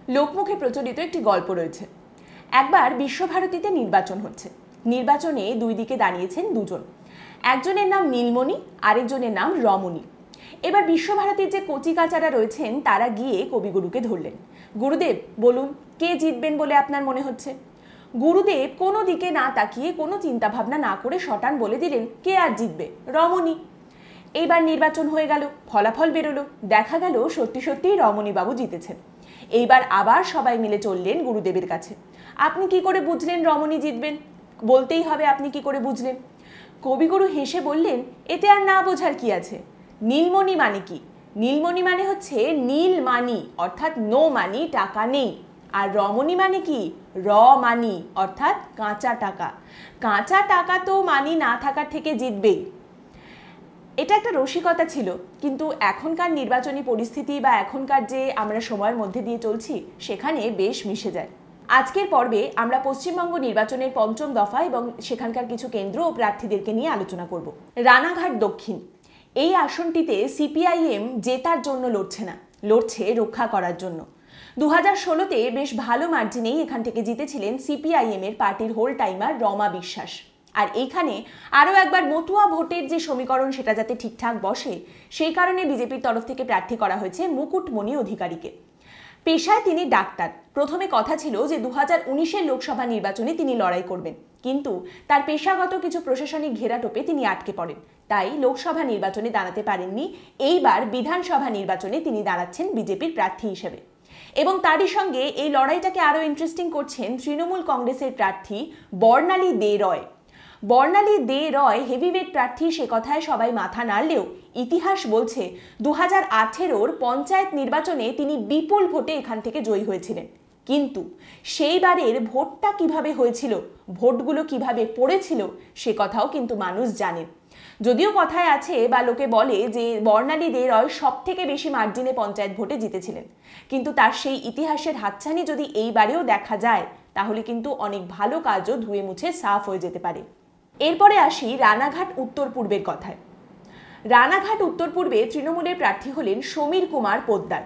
লোকমুখে প্রচলিত একটি গল্প রয়েছে। একবার বিশ্বভারতীতে নির্বাচন হচ্ছে। নির্বাচনে দুই দিকে দাঁড়িয়েছেন দুজন, একজনের নাম নীলমণি, আরেকজনের নাম রমণী। এবার বিশ্বভারতীর যে কচিকাচারা রয়েছেন তারা গিয়ে কবিগুরুকে ধরলেন। গুরুদেব বলুন, কে জিতবেন বলে আপনার মনে হচ্ছে? গুরুদেব কোনো দিকে না তাকিয়ে, কোনো চিন্তা ভাবনা না করে শটান বলে দিলেন, কে আর জিতবে, রমণী। এইবার নির্বাচন হয়ে গেল, ফলাফল বেরোলো, দেখা গেল সত্যি সত্যিই রমণীবাবু জিতেছেন। এইবার আবার সবাই মিলে চললেন গুরুদেবের কাছে। আপনি কি করে বুঝলেন রমণী জিতবেন? বলতেই হবে আপনি কি করে বুঝলেন। কবিগুরু হেসে বললেন, এতে আর না বোঝার কি আছে? নীলমণি মানে কি? নীলমণি মানে হচ্ছে নীল মানি, অর্থাৎ নো মানি, টাকা নেই। আর রমণী মানে কি? র মানি, অর্থাৎ কাঁচা টাকা। কাঁচা টাকা তো মানি না থাকার থেকে জিতবেই। এটা একটা রসিকতা ছিল, কিন্তু এখনকার নির্বাচনী পরিস্থিতি বা এখনকার যে আমরা সময়ের মধ্যে দিয়ে চলছি সেখানে বেশ মিশে যায়। আজকের পর্বে আমরা পশ্চিমবঙ্গ নির্বাচনের পঞ্চম দফা এবং সেখানকার কিছু কেন্দ্র ও প্রার্থীদেরকে নিয়ে আলোচনা করব। রানাঘাট দক্ষিণ, এই আসনটিতে সিপিআইএম জেতার জন্য লড়ছে না, লড়ছে রক্ষা করার জন্য। 2016-তে বেশ ভালো মার্জিনেই এখান থেকে জিতেছিলেন সিপিআইএম এর পার্টির হোল টাইমার রমা বিশ্বাস। আর এইখানে আরও একবার মতুয়া ভোটের যে সমীকরণ সেটা যাতে ঠিকঠাক বসে সেই কারণে বিজেপির তরফ থেকে প্রার্থী করা হয়েছে মুকুটমণি অধিকারীকে। পেশায় তিনি ডাক্তার। প্রথমে কথা ছিল যে 2019-এর লোকসভা নির্বাচনে তিনি লড়াই করবেন, কিন্তু তার পেশাগত কিছু প্রশাসনিক ঘেরাটোপে তিনি আটকে পড়েন, তাই লোকসভা নির্বাচনে দাঁড়াতে পারেননি। এইবার বিধানসভা নির্বাচনে তিনি দাঁড়াচ্ছেন বিজেপির প্রার্থী হিসেবে। এবং তারই সঙ্গে এই লড়াইটাকে আরও ইন্টারেস্টিং করছেন তৃণমূল কংগ্রেসের প্রার্থী বর্ণালী দে রয়। বর্ণালী দে রয় হেভিওয়েট প্রার্থী, সে কথায় সবাই মাথা নাড়লেও ইতিহাস বলছে 2018-ওর পঞ্চায়েত নির্বাচনে তিনি বিপুল ভোটে এখান থেকে জয়ী হয়েছিলেন। কিন্তু সেইবারের ভোটটা কিভাবে হয়েছিল, ভোটগুলো কিভাবে পড়েছিল, সে কথাও কিন্তু মানুষ জানেন। যদিও কথায় আছে বা লোকে বলে যে বর্ণালী দে রয় সব থেকে বেশি মার্জিনে পঞ্চায়েত ভোটে জিতেছিলেন, কিন্তু তার সেই ইতিহাসের হাতছানি যদি এইবারেও দেখা যায় তাহলে কিন্তু অনেক ভালো কাজও ধুয়ে মুছে সাফ হয়ে যেতে পারে। এরপরে আসি রানাঘাট উত্তর পূর্বের কথায়। রানাঘাট উত্তর পূর্বে তৃণমূলের প্রার্থী হলেন সমীর কুমার পোদ্দার।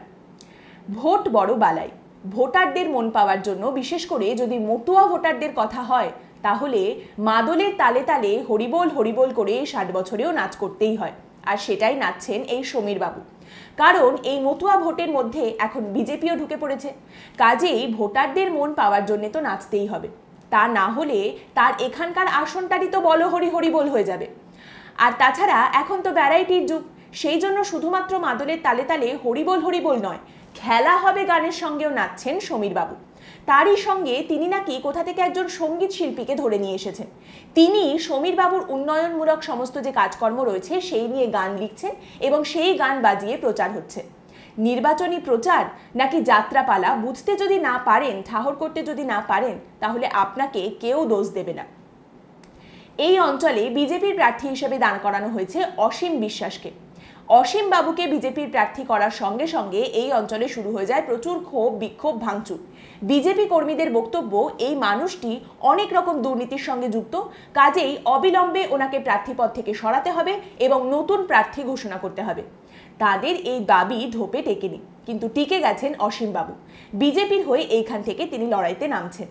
ভোট বড় বালাই, ভোটারদের মন পাওয়ার জন্য, বিশেষ করে যদি মতুয়া ভোটারদের কথা হয় তাহলে মাদলের তালে তালে হরিবোল হরিবোল করে 60 বছরেও নাচ করতেই হয়। আর সেটাই নাচছেন এই সমীর বাবু, কারণ এই মতুয়া ভোটের মধ্যে এখন বিজেপিও ঢুকে পড়েছে। কাজেই ভোটারদের মন পাওয়ার জন্য তো নাচতেই হবে, তা না হলে তার এখানকার আসনটারই তো বলো হরি হরি বল হয়ে যাবে। আর তাছাড়া এখন তো ভ্যারাইটির যুগ, সেই জন্য শুধুমাত্র মাদলের তালে তালে হরিবোল হরিবোল নয়, খেলা হবে গানের সঙ্গেও নাচছেন সমীর বাবু। তারই সঙ্গে তিনি নাকি কোথা থেকে একজন সঙ্গীত শিল্পীকে ধরে নিয়ে এসেছেন। তিনি সমীর বাবুর উন্নয়নমূলক সমস্ত যে কাজকর্ম রয়েছে সেই নিয়ে গান লিখছেন এবং সেই গান বাজিয়ে প্রচার হচ্ছে। নির্বাচনী প্রচার নাকি যাত্রাপালা বুঝতে যদি না পারেন, ঠাহর করতে যদি না পারেন, তাহলে আপনাকে কেউ দোষ দেবে না। এই অঞ্চলে বিজেপির প্রার্থী হিসেবে দাঁড় করানো হয়েছে অসীম বিশ্বাসকে। অসীম বাবুকে বিজেপির প্রার্থী করার সঙ্গে সঙ্গে এই অঞ্চলে শুরু হয়ে যায় প্রচুর ক্ষোভ, বিক্ষোভ, ভাঙচুর। বিজেপি কর্মীদের বক্তব্য এই মানুষটি অনেক রকম দুর্নীতির সঙ্গে যুক্ত, কাজেই অবিলম্বে ওনাকে প্রার্থীপদ থেকে সরাতে হবে এবং নতুন প্রার্থী ঘোষণা করতে হবে। তাদের এই দাবি ধোপে টেকেনি, কিন্তু টিকে গেছেন অসীম বাবু। বিজেপির হয়ে এইখান থেকে তিনি লড়াইতে নামছেন।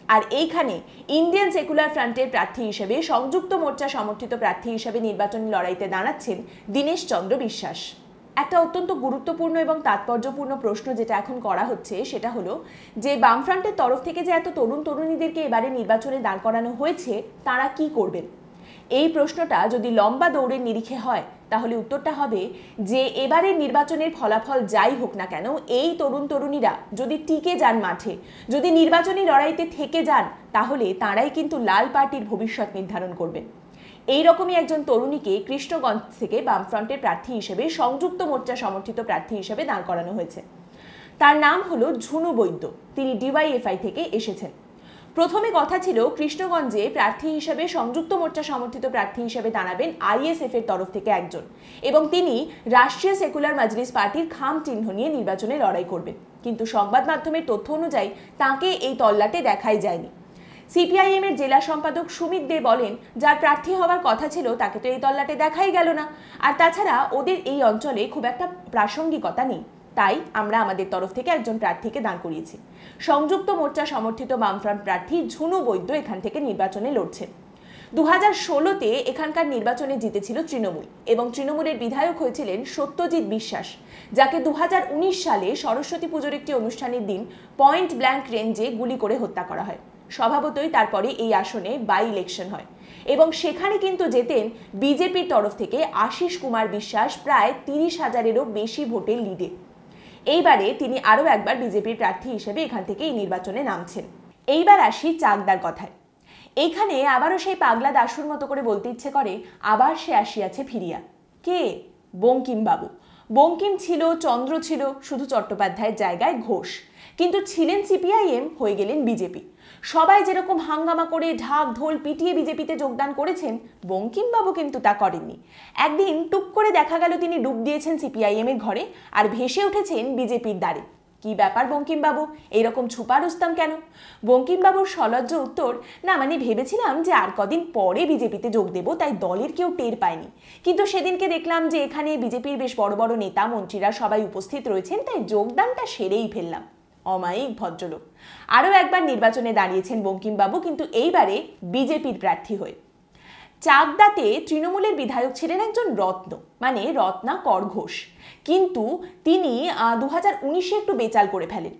আর এইখানে ইন্ডিয়ান সেকুলার ফ্রন্টের প্রার্থী হিসেবে, সংযুক্ত মোর্চা সমর্থিত প্রার্থী হিসেবে নির্বাচনী লড়াইতে দাঁড়াচ্ছেন দীনেশ চন্দ্র বিশ্বাস। একটা অত্যন্ত গুরুত্বপূর্ণ এবং তাৎপর্যপূর্ণ প্রশ্ন যেটা এখন করা হচ্ছে সেটা হলো যে বামফ্রন্টের তরফ থেকে যে এত তরুণ তরুণীদেরকে এবারে নির্বাচনে দাঁড় করানো হয়েছে তারা কি করবেন। এই প্রশ্নটা যদি লম্বা দৌড়ের নিরিখে হয় তাহলে উত্তরটা হবে যে এবারের নির্বাচনের ফলাফল যাই হোক না কেন, এই তরুণ তরুণীরা যদি টিকে যান মাঠে, যদি নির্বাচনী লড়াইতে থেকে যান, তাহলে তাঁরাই কিন্তু লাল পার্টির ভবিষ্যৎ নির্ধারণ করবেন। এইরকমই একজন তরুণীকে কৃষ্ণগঞ্জ থেকে বামফ্রন্টের প্রার্থী হিসেবে, সংযুক্ত মোর্চা সমর্থিত প্রার্থী হিসেবে দাঁড় করানো হয়েছে। তার নাম হলো ঝুনু বৈদ্য। তিনি ডিওয়াইএফআই থেকে এসেছেন। প্রথমে কথা ছিল কৃষ্ণগঞ্জে প্রার্থী হিসেবে, সংযুক্ত মোর্চা সমর্থিত প্রার্থী হিসেবে দাঁড়াবেন আইএসএফ এর তরফ থেকে একজন, এবং তিনি রাষ্ট্রীয় সেকুলার মজলিস পার্টির খাম চিহ্ন নিয়ে নির্বাচনে লড়াই করবেন। কিন্তু সংবাদ মাধ্যমের তথ্য অনুযায়ী তাকে এই তল্লাটে দেখাই যায়নি। সিপিআইএম এর জেলা সম্পাদক সুমিত দে বলেন, যার প্রার্থী হওয়ার কথা ছিল তাকে তো এই তল্লাটে দেখাই গেল না। আর তাছাড়া ওদের এই অঞ্চলে খুব একটা প্রাসঙ্গিকতা নেই। তাই আমরা আমাদের তরফ থেকে একজন প্রার্থীকে দাঁড় করিয়েছি। সংযুক্ত মোর্চা সমর্থিত বামফ্রন্ট প্রার্থী ঝুনু বৈদ্য এখান থেকে নির্বাচনে লড়ছেন। 2016-তে এখানকার নির্বাচনে জিতেছিল তৃণমূল এবং তৃণমূলের বিধায়ক হয়েছিলেন সত্যজিৎ বিশ্বাস, যাকে 2019 সালে সরস্বতী পুজোর একটি অনুষ্ঠানের দিন পয়েন্ট ব্ল্যাঙ্ক রেঞ্জে গুলি করে হত্যা করা হয়। স্বভাবতই তারপরে এই আসনে বাই ইলেকশন হয় এবং সেখানে কিন্তু জেতেন বিজেপির তরফ থেকে আশিস কুমার বিশ্বাস প্রায় 30,000-এরও বেশি ভোটের লিডে। এইবারে তিনি আরও একবার বিজেপির প্রার্থী হিসেবে এখান থেকে এই নির্বাচনে নামছেন। এইবার আসি চাকদার কথায়। এইখানে আবারও সেই পাগলা দাশুর মতো করে বলতে ইচ্ছে করে, আবার সে আসিয়াছে ফিরিয়া। কে? বঙ্কিমবাবু। বঙ্কিম ছিল, চন্দ্র ছিল, শুধু চট্টোপাধ্যায়ের জায়গায় ঘোষ, কিন্তু ছিলেন সিপিআইএম, হয়ে গেলেন বিজেপি। সবাই যেরকম হাঙ্গামা করে ঢাক ঢোল পিটিয়ে বিজেপিতে যোগদান করেছেন, বঙ্কিমবাবু কিন্তু তা করেননি। একদিন টুক করে দেখা গেল তিনি ডুব দিয়েছেন সিপিআইএম এর ঘরে আর ভেসে উঠেছেন বিজেপির দ্বারে। কি ব্যাপার বঙ্কিমবাবু, এইরকম ছুপা রুস্তাম কেন? বঙ্কিমবাবুর সলজ্জ উত্তর, না মানে ভেবেছিলাম যে আর কদিন পরে বিজেপিতে যোগ দেব, তাই দলের কেউ টের পায়নি, কিন্তু সেদিনকে দেখলাম যে এখানে বিজেপির বেশ বড় বড় নেতা মন্ত্রীরা সবাই উপস্থিত রয়েছেন, তাই যোগদানটা সেরেই ফেললাম। অমায়িক ভদ্রলোক। আরও একবার নির্বাচনে দাঁড়িয়েছেন বঙ্কিমবাবু, কিন্তু এইবারে বিজেপির প্রার্থী হয়ে। চাকদাতে তৃণমূলের বিধায়ক ছিলেন একজন রত্ন, মানে রত্নাকর ঘোষ, কিন্তু তিনি 2019-এ একটু বেচাল করে ফেলেন।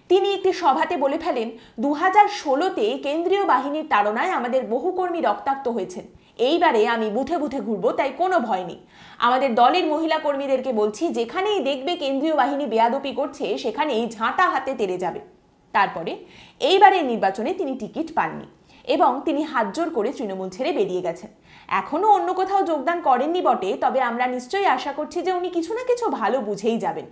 তিনি একটি সভাতে বলে ফেলেন, 2016-তে কেন্দ্রীয় বাহিনীর তাড়নায় আমাদের বহু কর্মী রক্তাক্ত হয়েছেন। এইবারে আমি বুথে বুথে ঘুরবো, তাই কোনো ভয় নেই। আমাদের দলের মহিলা কর্মীদেরকে বলছি, যেখানেই দেখবে কেন্দ্রীয় বাহিনী বেয়াদপি করছে সেখানেই ঝাঁটা হাতে তেড়ে যাবে। তারপরে এইবারের নির্বাচনে তিনি টিকিট পাননি এবং তিনি হাতজোড় করে তৃণমূল ছেড়ে বেরিয়ে গেছেন। এখনও অন্য কোথাও যোগদান করেননি বটে, তবে আমরা নিশ্চয়ই আশা করছি যে উনি কিছু না কিছু ভালো বুঝেই যাবেন।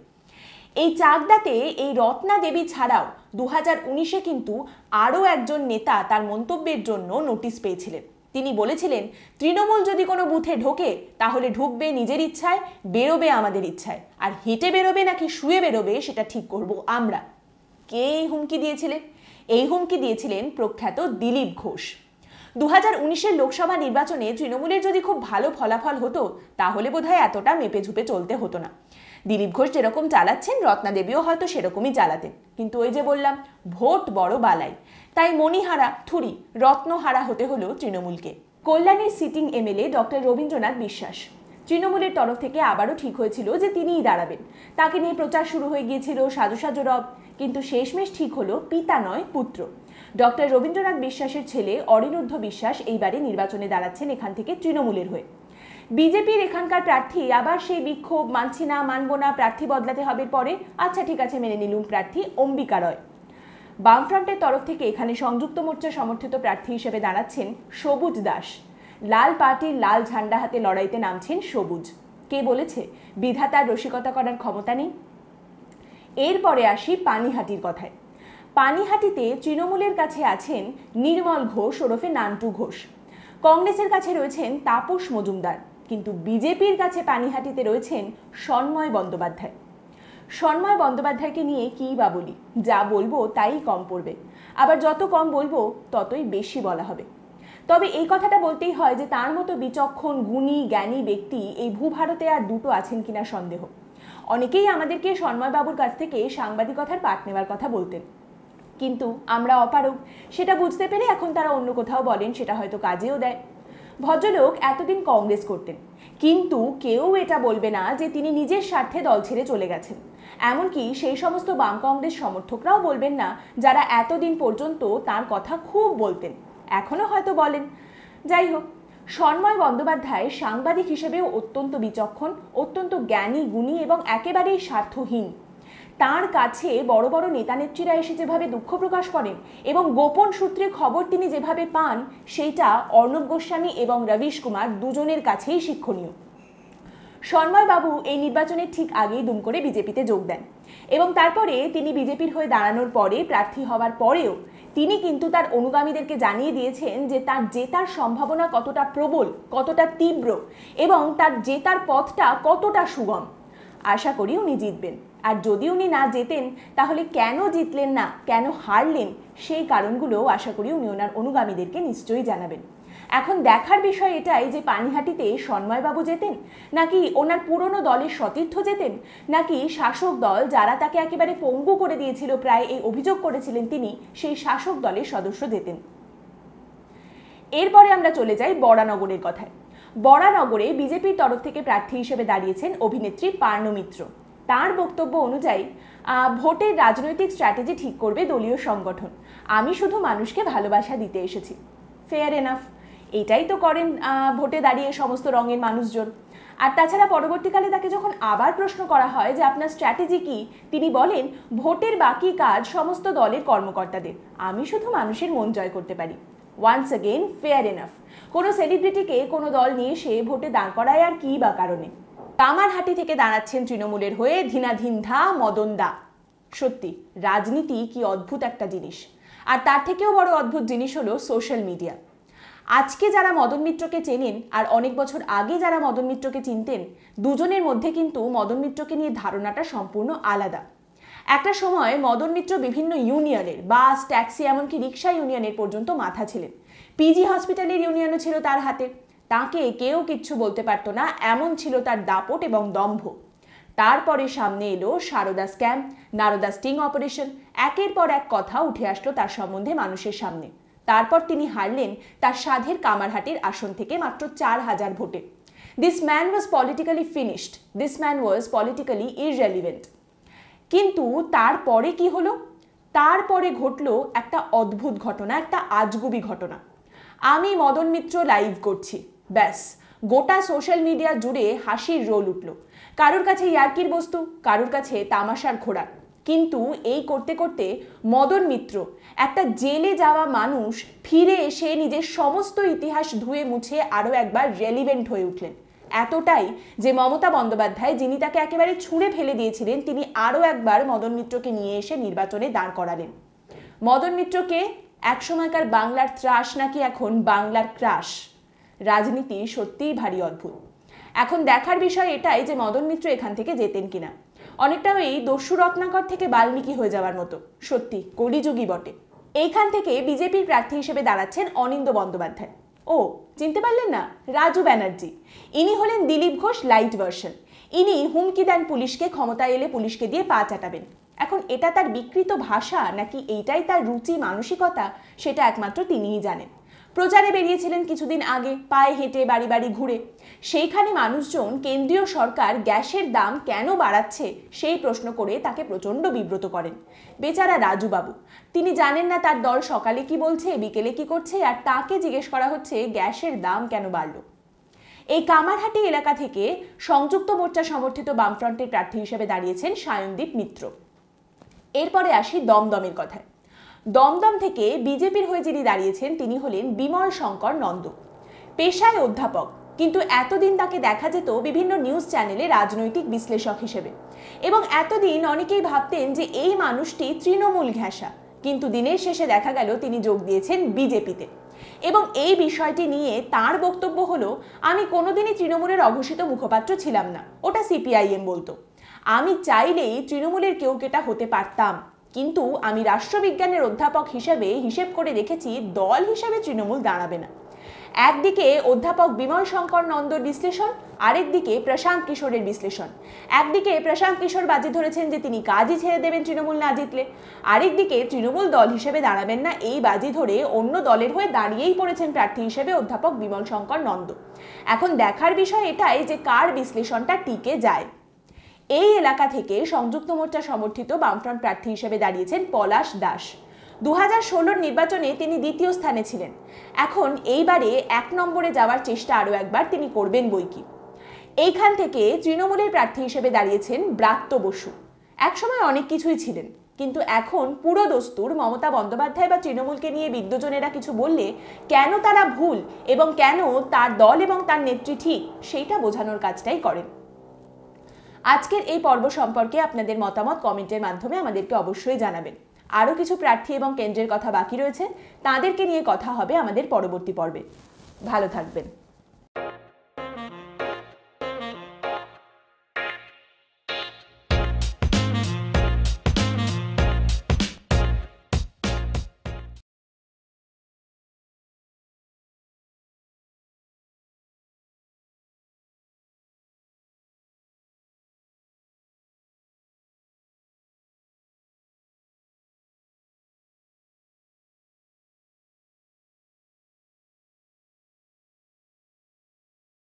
এই চাকদাতে এই রত্না দেবী ছাড়াও 2019-এ কিন্তু আরও একজন নেতা তার মন্তব্যের জন্য নোটিশ পেয়েছিলেন। তিনি বলেছিলেন, তৃণমূল যদি কোনো বুথে ঢোকে তাহলে ঢুকবে নিজের ইচ্ছায়, বেরোবে আমাদের ইচ্ছায়, আর হেঁটে বেরোবে নাকি শুয়ে বেরোবে সেটা ঠিক করব আমরা। কে এই হুমকি দিয়েছিলেন? এই হুমকি দিয়েছিলেন প্রখ্যাত দিলীপ ঘোষ। 2019-এর লোকসভা নির্বাচনে তৃণমূলের যদি খুব ভালো ফলাফল হতো তাহলে বোধহয় এতটা মেপে ঝুপে চলতে হতো না। দিলীপ ঘোষ যেরকম চালাচ্ছেন রত্না দেবীও হয়তো সেরকমই চালাতেন, কিন্তু ওই যে বললাম, ভোট বড় বালাই, তাই মণিহারা থুরি রত্নহারা হতে হলো তৃণমূলকে। কল্যাণীর সিটিং এমএলএ ডক্টর রবীন্দ্রনাথ বিশ্বাস, তৃণমূলের তরফ থেকে আবারও ঠিক হয়েছিল যে তিনিই দাঁড়াবেন। তাকে নিয়ে প্রচার শুরু হয়ে গিয়েছিল, সাজু সাজু রব, কিন্তু শেষমেশ ঠিক হলো পিতা নয় পুত্র। ডক্টর রবীন্দ্রনাথ বিশ্বাসের ছেলে অনিরুদ্ধ বিশ্বাস এইবারে নির্বাচনে দাঁড়াচ্ছেন এখান থেকে তৃণমূলের হয়ে। বিজেপির এখানকার প্রার্থী আবার সেই বিক্ষোভ, মানছি না, মানব না, প্রার্থী বদলাতে হবে, পরে আচ্ছা ঠিক আছে মেনে নিলুম প্রার্থী অম্বিকা রয়। বামফ্রন্টের তরফ থেকে এখানে সংযুক্ত মোর্চা সমর্থিত প্রার্থী হিসেবে দাঁড়াচ্ছেন সবুজ দাস। লাল পার্টির লাল ঝান্ডা হাতে লড়াইতে নামছেন সবুজ। কে বলেছে বিধাতার রসিকতা করার ক্ষমতা নেই? এরপরে আসি পানিহাটির কথায়। পানিহাটিতে তৃণমূলের কাছে আছেন নির্মল ঘোষ ওরফে নান্টু ঘোষ, কংগ্রেসের কাছে রয়েছেন তাপস মজুমদার, কিন্তু বিজেপির কাছে পানিহাটিতে রয়েছেন সন্ময় বন্দ্যোপাধ্যায়। সন্ময় বন্দ্যোপাধ্যায়কে নিয়ে কী বা বলি, যা বলবো তাই কম পড়বে, আবার যত কম বলবো ততই বেশি বলা হবে। তবে এই কথাটা বলতেই হয় যে তার মতো বিচক্ষণ, গুণী, জ্ঞানী ব্যক্তি এই ভূভারতে আর দুটো আছেন কিনা সন্দেহ। অনেকেই আমাদেরকে সন্ময়বাবুর কাছ থেকে সাংবাদিকতার পাঠ নেওয়ার কথা বলতেন, কিন্তু আমরা অপারগ, সেটা বুঝতে পেরে এখন তারা অন্য কোথাও বলেন, সেটা হয়তো কাজেও দেয়। ভদ্রলোক এতদিন কংগ্রেস করতেন, কিন্তু কেউ এটা বলবে না যে তিনি নিজের স্বার্থে দল ছেড়ে চলে গেছেন। এমনকি সেই সমস্ত বাম কংগ্রেস সমর্থকরাও বলবেন না যারা এতদিন পর্যন্ত তার কথা খুব বলতেন, এখনো হয়তো বলেন। যাই হোক, সন্ময় বন্দ্যোপাধ্যায় সাংবাদিক হিসেবেও অত্যন্ত বিচক্ষণ, অত্যন্ত জ্ঞানী, গুণী এবং একেবারেই স্বার্থহীন। তার কাছে বড় বড় নেতানেত্রীরা এসে যেভাবে দুঃখ প্রকাশ করেন এবং গোপন সূত্রে খবর তিনি যেভাবে পান, সেইটা অর্ণব গোস্বামী এবং রবিশ কুমার দুজনের কাছেই শিক্ষণীয়। সন্ময়বাবু এই নির্বাচনের ঠিক আগেই দুম করে বিজেপিতে যোগ দেন এবং তারপরে তিনি বিজেপির হয়ে দাঁড়ানোর পরে, প্রার্থী হওয়ার পরেও তিনি কিন্তু তার অনুগামীদেরকে জানিয়ে দিয়েছেন যে তার জেতার সম্ভাবনা কতটা প্রবল, কতটা তীব্র এবং তার জেতার পথটা কতটা সুগম। আশা করি উনি জিতবেন, আর যদি উনি না জেতেন তাহলে কেন জিতলেন না, কেন হারলেন, সেই কারণগুলো আশা করি উনি ওনার অনুগামীদেরকে নিশ্চয়ই জানাবেন। এখন দেখার বিষয় এটাই যে পানিহাটিতে সন্ময়বাবু যেতেন, নাকি ওনার পুরনো দলের সতীর্থ যেতেন, নাকি শাসক দল যারা তাকে একেবারে পঙ্গু করে দিয়েছিল প্রায় এই অভিযোগ করেছিলেন তিনি, সেই শাসক দলের সদস্য যেতেন। এরপরে আমরা চলে যাই বরানগরের কথায়। বরানগরে বিজেপির তরফ থেকে প্রার্থী হিসেবে দাঁড়িয়েছেন অভিনেত্রী পার্নো মিত্র। তার বক্তব্য অনুযায়ী ভোটের রাজনৈতিক স্ট্র্যাটেজি ঠিক করবে দলীয় সংগঠন, আমি শুধু মানুষকে ভালোবাসা দিতে এসেছি। ফেয়ার এনাফ, এটাই তো করেন ভোটে দাঁড়িয়ে সমস্ত রঙের মানুষজন। আর তাছাড়া পরবর্তীকালে তাকে যখন আবার প্রশ্ন করা হয় যে আপনার স্ট্র্যাটেজি কি, তিনি বলেন ভোটের বাকি কাজ সমস্ত দলের কর্মকর্তাদের, আমি শুধু মানুষের মন জয় করতে পারি। ওয়ান্স অ্যাগেন ফেয়ার এনাফ, কোনো সেলিব্রিটিকে কোনো দল নিয়ে এসে ভোটে দাঁড় করায় আর কি বা কারণে। কামারহাটি থেকে দাঁড়াচ্ছেন তৃণমূলের হয়ে ধীনাধীন ধা মদন দা। সত্যি রাজনীতি কি অদ্ভুত একটা জিনিস। আর তার থেকেও বড় অদ্ভুত জিনিস হলো সোশ্যাল মিডিয়া। আজকে যারা মদন মিত্রকে চেনেন আর অনেক বছর আগে যারা মদন মিত্রকে চিনতেন, দুজনের মধ্যে কিন্তু মদন মিত্রকে নিয়ে ধারণাটা সম্পূর্ণ আলাদা। একটা সময় মদন মিত্র বিভিন্ন ইউনিয়নের, বাস, ট্যাক্সি, এমনকি রিক্সা ইউনিয়নের পর্যন্ত মাথা ছিলেন। পিজি হসপিটালের ইউনিয়নও ছিল তার হাতে। তাকে কেউ কিচ্ছু বলতে পারত না, এমন ছিল তার দাপট এবং দম্ভ। তারপরে সামনে এলো Saradha scam, Narada sting operation, একের পর এক কথা উঠে আসলো তার সম্বন্ধে মানুষের সামনে। তারপর তিনি হারলেন তার সাধের কামারহাটির আসন থেকে মাত্র 4000 ভোটে। This man was politically finished, this man was politically irrelevant. কিন্তু তারপরে কি হলো? তারপরে ঘটলো একটা অদ্ভুত ঘটনা, একটা আজগুবি ঘটনা। আমি মদন মিত্র লাইভ করছি, ব্যাস গোটা সোশ্যাল মিডিয়া জুড়ে হাসির রোল উঠল। কারোর কাছে ইয়ার্কির বস্তু, কারোর কাছে তামাশার ঘোড়া। কিন্তু এই করতে করতে মদন মিত্র, একটা জেলে যাওয়া মানুষ, ফিরে এসে নিজের সমস্ত ইতিহাস ধুয়ে মুছে আরও একবার রেলিভেন্ট হয়ে উঠলেন। এতটাই যে মমতা বন্দ্যোপাধ্যায়, যিনি তাকে একেবারে ছুঁড়ে ফেলে দিয়েছিলেন, তিনি আরও একবার মদন মিত্রকে নিয়ে এসে নির্বাচনে দাঁড় করালেন। মদন মিত্রকে একসময়কার বাংলার ত্রাস নাকি এখন বাংলার ক্রাশ। রাজনীতি সত্যিই ভারী অদ্ভুত। এখন দেখার বিষয় এটাই যে মদন মিত্র এখান থেকে যেতেন কিনা। অনেকটা ওই দস্যু রত্নাকর থেকে বাল্মীকি হয়ে যাওয়ার মতো, সত্যি কলিযুগী বটে। এইখান থেকে বিজেপির প্রার্থী হিসেবে দাঁড়াচ্ছেন অনিন্দ বন্দ্যোপাধ্যায়। ও চিনতে পারলেন না? রাজু ব্যানার্জি। ইনি হলেন দিলীপ ঘোষ লাইট ভার্সন। ইনি হুমকি দেন পুলিশকে, ক্ষমতায় এলে পুলিশকে দিয়ে পা চাটাবেন। এখন এটা তার বিকৃত ভাষা নাকি এইটাই তার রুচি মানসিকতা, সেটা একমাত্র তিনিই জানেন। প্রচারে বেরিয়েছিলেন কিছুদিন আগে, পায়ে হেঁটে বাড়ি বাড়ি ঘুরে। সেইখানে মানুষজন কেন্দ্রীয় সরকার গ্যাসের দাম কেন বাড়াচ্ছে সেই প্রশ্ন করে তাকে প্রচণ্ড বিব্রত করেন। বেচারা রাজুবাবু, তিনি জানেন না তার দল সকালে কি বলছে, বিকেলে কি করছে, আর তাকে জিজ্ঞেস করা হচ্ছে গ্যাসের দাম কেন বাড়লো। এই কামারহাটি এলাকা থেকে সংযুক্ত মোর্চা সমর্থিত বামফ্রন্টের প্রার্থী হিসেবে দাঁড়িয়েছেন সায়নদীপ মিত্র। এরপরে আসি দমদমের কথায়। দমদম থেকে বিজেপির হয়ে যিনি দাঁড়িয়েছেন তিনি হলেন বিমল শঙ্কর নন্দ। পেশায় অধ্যাপক, কিন্তু এতদিন তাকে দেখা যেত বিভিন্ন নিউজ চ্যানেলে রাজনৈতিক বিশ্লেষক হিসেবে। এবং এতদিন অনেকেই ভাবতেন যে এই মানুষটি তৃণমূল ঘেঁষা, কিন্তু দিনের শেষে দেখা গেল তিনি যোগ দিয়েছেন বিজেপিতে। এবং এই বিষয়টি নিয়ে তার বক্তব্য হলো, আমি কোনোদিনই তৃণমূলের অঘোষিত মুখপাত্র ছিলাম না, ওটা সিপিআইএম বলতো। আমি চাইলেই তৃণমূলের কেউ কেটা হতে পারতাম, কিন্তু আমি রাষ্ট্রবিজ্ঞানের অধ্যাপক হিসেবে হিসেব করে রেখেছি দল হিসেবে তৃণমূল দাঁড়াবে না। একদিকে অধ্যাপক বিমল শঙ্কর নন্দর বিশ্লেষণ, আরেকদিকে প্রশান্ত কিশোরের বিশ্লেষণ। একদিকে প্রশান্ত কিশোর বাজি ধরেছেন যে তিনি কাজই ছেড়ে দেবেন তৃণমূল না জিতলে, আরেকদিকে তৃণমূল দল হিসেবে দাঁড়াবেন না এই বাজি ধরে অন্য দলের হয়ে দাঁড়িয়েই পড়েছেন প্রার্থী হিসেবে অধ্যাপক বিমল শঙ্কর নন্দ। এখন দেখার বিষয় এটাই যে কার বিশ্লেষণটা টিকে যায়। এই এলাকা থেকে সংযুক্ত মোর্চা সমর্থিত বামফ্রন্ট প্রার্থী হিসেবে দাঁড়িয়েছেন পলাশ দাস। 2016 নির্বাচনে তিনি দ্বিতীয় স্থানে ছিলেন। এখন এইবারে 1 নম্বরে যাওয়ার চেষ্টা আরও একবার তিনি করবেন বইকি। এইখান থেকে তৃণমূলের প্রার্থী হিসেবে দাঁড়িয়েছেন ব্রাত্য বসু। একসময় অনেক কিছুই ছিলেন, কিন্তু এখন পুরো দস্তুর মমতা বন্দ্যোপাধ্যায় বা তৃণমূলকে নিয়ে বিদ্বজনেরা কিছু বললে কেন তারা ভুল এবং কেন তার দল এবং তার নেত্রী ঠিক, সেইটা বোঝানোর কাজটাই করেন। আজকের এই পর্ব সম্পর্কে আপনাদের মতামত কমেন্টের মাধ্যমে আমাদেরকে অবশ্যই জানাবেন। আরও কিছু প্রার্থী এবং কেন্দ্রের কথা বাকি রয়েছে, তাদেরকে নিয়ে কথা হবে আমাদের পরবর্তী পর্বে। ভালো থাকবেন।